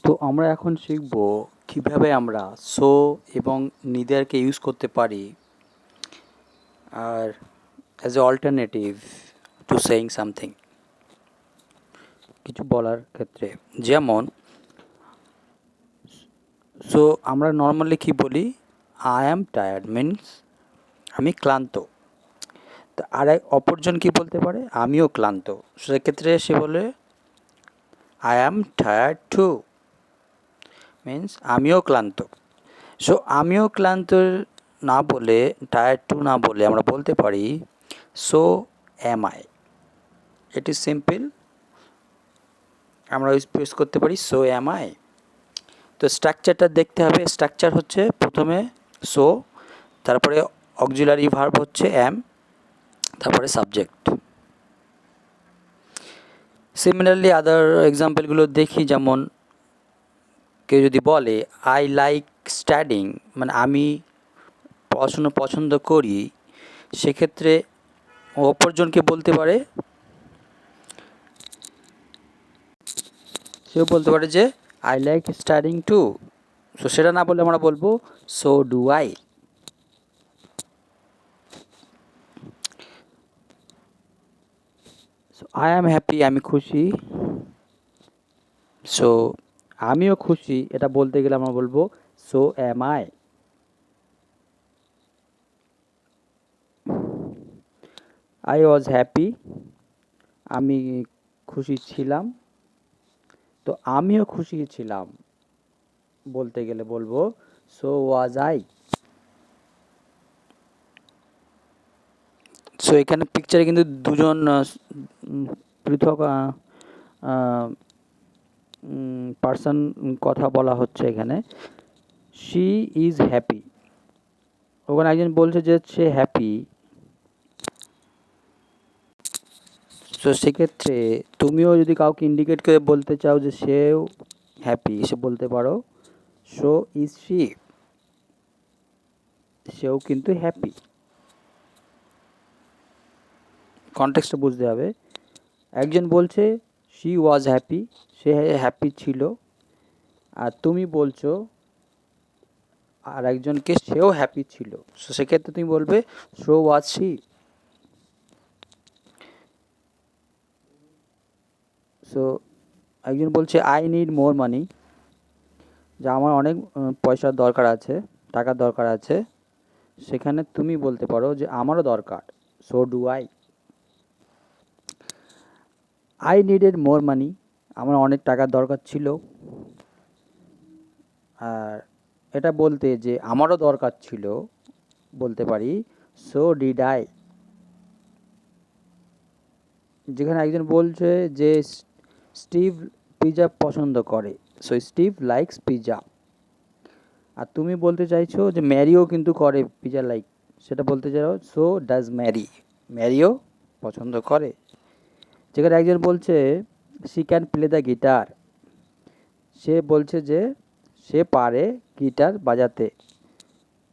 তো আমরা এখন শিখব কিভাবে আমরা সো এবং নিদারকে ইউজ করতে পারি আর as a alternative to saying something, কিছু বলার ক্ষেত্রে। যেমন সো আমরা নর্মালি কি বলি, আই অ্যাম টায়ার্ড মিনস আমি ক্লান্ত। তো আর অপরজন কি বলতে পারে, আমিও ক্লান্ত। সেক্ষেত্রে সে বলে I am tired too means আমিও ক্লান্ত। সো আমিও ক্লান্ত না বলে, টায়ার্ড টু না বলে আমরা বলতে পারি so am I. It is simple, আমরা ইউজ করতে পারি সো অ্যাম আই। তো স্ট্রাকচারটা দেখতে হবে। স্ট্রাকচার হচ্ছে প্রথমে সো, তারপরে অক্সিলারি ভার্ব হচ্ছে অ্যাম, তারপরে সাবজেক্ট। সিমিলারলি আদার এক্সাম্পলগুলো দেখি, যেমন কেউ যদি বলে আই লাইক স্টাডিং, মানে আমি পড়াশুনো পছন্দ করি, সেক্ষেত্রে অপরজনকে বলতে পারে, সেও বলতে পারে যে I like studying too. So সেটা না বলে আমরা বলবো so do I. So I am happy, আমি খুশি। সো আমিও খুশি, এটা বলতে গেলে আমরা বলবো so am I. I was happy, আমি খুশি ছিলাম। তো আমিও খুশি ছিলাম বলতে গেলে বলবো সো ওয়াজ আই। সো এখানে পিকচারে কিন্তু দুজন পৃথক পার্সন কথা বলা হচ্ছে এখানে। শি ইজ হ্যাপি, ওখানে একজন বলছে যে সে হ্যাপি। তো সেক্ষেত্রে তুমিও যদি কাউকে ইন্ডিকেট করে বলতে চাও যে সেও হ্যাপি, সে বলতে পারো সো ইজ শি, সেও কিন্তু হ্যাপি। কনটেক্সটটা বুঝতে হবে। একজন বলছে she was happy, say happy ছিল, আর তুমি বলছো আর একজনকে সেও হ্যাপি ছিল, সো সেক্ষেত্রে তুমি বলবে সো ওয়াজ শি। সো একজন বলছে আই নিড মোর মানি, যা আমার অনেক পয়সার দরকার আছে, টাকার দরকার আছে, সেখানে তুমি বলতে পারো যে আমারও দরকার, so do I. I needed more money, আমার অনেক টাকার দরকার ছিল, আর এটা বলতে যে আমারও দরকার ছিল বলতে পারি সো ডিড আই। যেখানে একজন বলছে যে স্টিভ পিৎজা পছন্দ করে, সো স্টিভ লাইকস পিৎজা। আর তুমি বলতে চাইছো যে ম্যারিও কিন্তু করে পিৎজা লাইক, সেটা বলতে চাও সো ডাজ ম্যারি, ম্যারিও পছন্দ করে। যেখানে একজন বলছে she can play the guitar, সে বলছে যে সে পারে গিটার বাজাতে,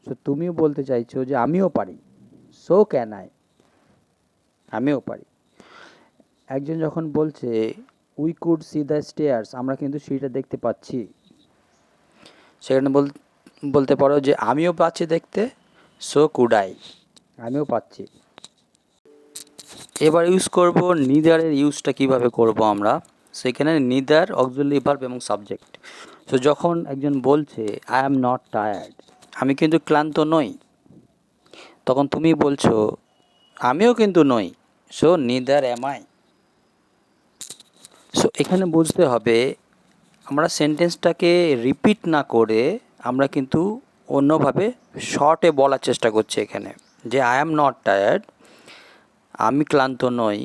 সো তুমিও বলতে চাইছো যে আমিও পারি, সো ক্যান আই, আমিও পারি। একজন যখন বলছে we could see the stairs, আমরা কিন্তু সিঁড়িটা দেখতে পাচ্ছি, সেখানে বলতে পারো যে আমিও পাচ্ছি দেখতে, সো কুড আই, আমিও পাচ্ছি। এবার ইউজ করব নিদারের ইউজটা কিভাবে করব আমরা। সেখানে নিদার অক্সিলারি ভার্ব এবং সাবজেক্ট। সো যখন একজন বলছে আই অ্যাম নট টায়ার্ড, আমি কিন্তু ক্লান্ত নই, তখন তুমি বলছো আমিও কিন্তু নই, so neither am I. So এখানে বুঝতে হবে আমরা সেন্টেন্সটাকে রিপিট না করে আমরা কিন্তু অন্যভাবে শর্টে বলার চেষ্টা করছি এখানে, যে আই অ্যাম নট টায়ার্ড, আমি ক্লান্ত নই,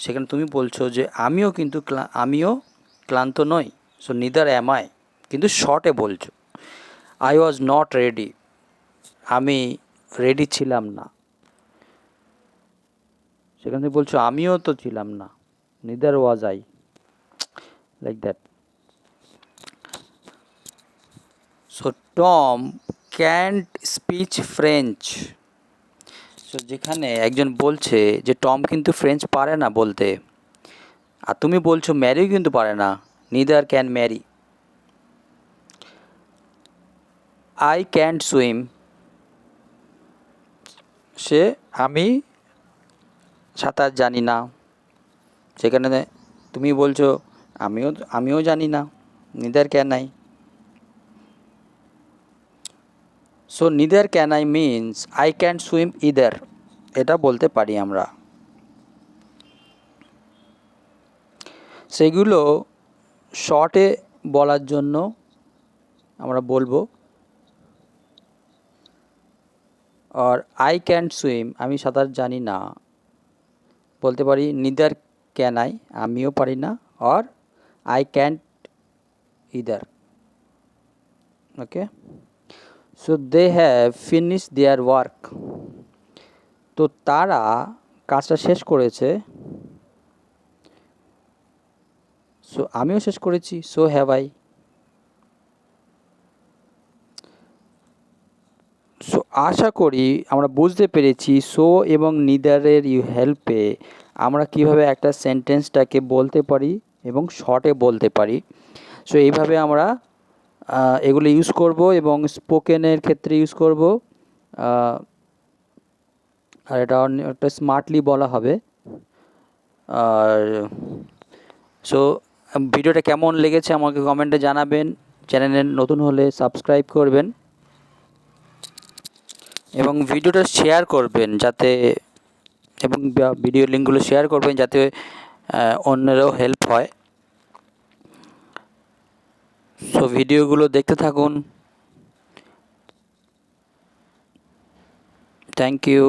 সেখানে তুমি বলছো যে আমিও ক্লান্ত নই, সো নিদার অ্যাম আই, কিন্তু শর্টে বলছো। আই ওয়াজ নট রেডি, আমি রেডি ছিলাম না, সেখানে তুমি বলছো আমিও তো ছিলাম না, neither was I, like that. So Tom can't speech French, so যেখানে একজন বলছে যে টম কিন্তু ফ্রেঞ্চ পারে না বলতে, আর তুমি বলছো ম্যারিও কিন্তু পারে না, neither can Mary. I can't swim, আমি সাঁতার জানি না। সেখানে তুমি বলছো আমিও জানি না, neither can I. So neither can I means I can't swim either, এটা বলতে পারি আমরা। সেগুলো শর্টে বলার জন্য আমরা বলবো, আর আই ক্যান্ট সুইম, আমি সাঁতার জানি না, বলতে পারি নিদার ক্যান আই, আমিও পারি না, আর I can't either. Okay, so they have finish their work, তো তারা কাজটা শেষ করেছে। সো আমিও শেষ করেছি, সো হ্যাভ আই। সো আশা করি আমরা বুঝতে পেরেছি সো এবং নিদারের হেল্পে আমরা কিভাবে একটা সেন্টেন্সটাকে বলতে পারি এবং শর্টে বলতে পারি। সো এইভাবে আমরা এগুলো ইউজ করব এবং স্পোকেনের ক্ষেত্রে ইউজ করব, আর এটা একটা স্মার্টলি বলা হবে। আর সো ভিডিওটা কেমন লেগেছে আমাকে কমেন্টে জানাবেন। চ্যানেলে নতুন হলে সাবস্ক্রাইব করবেন এবং ভিডিওটা শেয়ার করবেন যাতে, এবং ভিডিও লিঙ্কগুলো শেয়ার করবেন যাতে অন্যেরও হেল্প হয়। সো ভিডিওগুলো দেখতে থাকুন। Thank you.